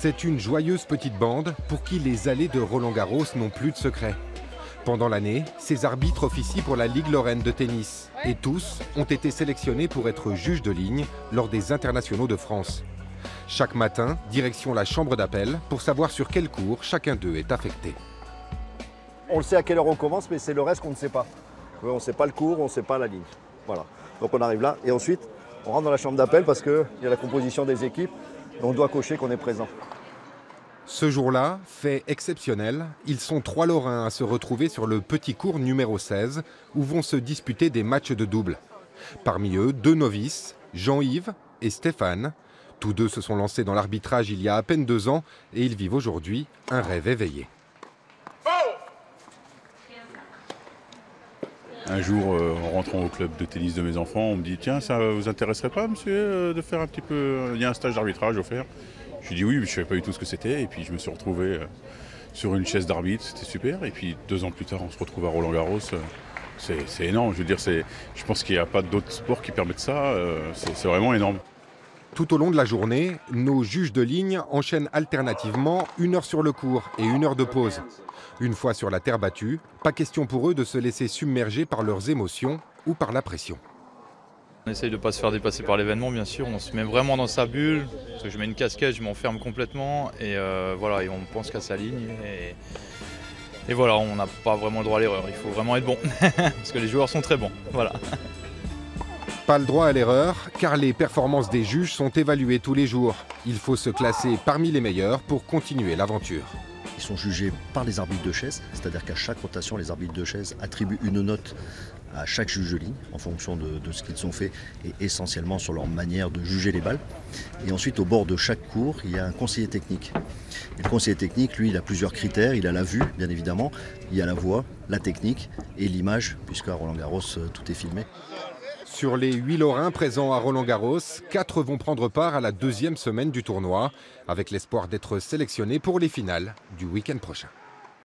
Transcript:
C'est une joyeuse petite bande pour qui les allées de Roland-Garros n'ont plus de secret. Pendant l'année, ces arbitres officient pour la Ligue Lorraine de tennis et tous ont été sélectionnés pour être juges de ligne lors des internationaux de France. Chaque matin, direction la chambre d'appel pour savoir sur quel cours chacun d'eux est affecté. On le sait à quelle heure on commence, mais c'est le reste qu'on ne sait pas. On ne sait pas le cours, on ne sait pas la ligne. Voilà. Donc on arrive là et ensuite on rentre dans la chambre d'appel parce qu'il y a la composition des équipes. On doit cocher qu'on est présent. Ce jour-là, fait exceptionnel, ils sont 3 Lorrains à se retrouver sur le petit court numéro 16 où vont se disputer des matchs de double. Parmi eux, 2 novices, Jean-Yves et Stéphane. Tous deux se sont lancés dans l'arbitrage il y a à peine 2 ans et ils vivent aujourd'hui un rêve éveillé. Un jour, en rentrant au club de tennis de mes enfants, on me dit « Tiens, ça vous intéresserait pas, monsieur, de faire un petit peu... Il y a un stage d'arbitrage offert ?» Je lui ai dit oui, mais je ne savais pas du tout ce que c'était. Et puis je me suis retrouvé sur une chaise d'arbitre, c'était super. Et puis 2 ans plus tard, on se retrouve à Roland-Garros. C'est énorme, je veux dire, je pense qu'il n'y a pas d'autres sports qui permettent ça. C'est vraiment énorme. Tout au long de la journée, nos juges de ligne enchaînent alternativement 1 heure sur le court et 1 heure de pause. Une fois sur la terre battue, pas question pour eux de se laisser submerger par leurs émotions ou par la pression. On essaye de ne pas se faire dépasser par l'événement, bien sûr. On se met vraiment dans sa bulle. Parce que je mets une casquette, je m'enferme complètement. Et voilà, et on pense qu'à sa ligne. Et voilà, on n'a pas vraiment le droit à l'erreur. Il faut vraiment être bon. Parce que les joueurs sont très bons. Voilà. Pas le droit à l'erreur, car les performances des juges sont évaluées tous les jours. Il faut se classer parmi les meilleurs pour continuer l'aventure. Ils sont jugés par les arbitres de chaise, c'est-à-dire qu'à chaque rotation, les arbitres de chaise attribuent une note à chaque juge de ligne en fonction de ce qu'ils ont fait et essentiellement sur leur manière de juger les balles. Et ensuite, au bord de chaque cours, il y a un conseiller technique. Et le conseiller technique, lui, il a plusieurs critères. Il a la vue, bien évidemment, il y a la voix, la technique et l'image, puisqu'à Roland-Garros, tout est filmé. Sur les 8 Lorrains présents à Roland-Garros, 4 vont prendre part à la 2e semaine du tournoi, avec l'espoir d'être sélectionnés pour les finales du week-end prochain.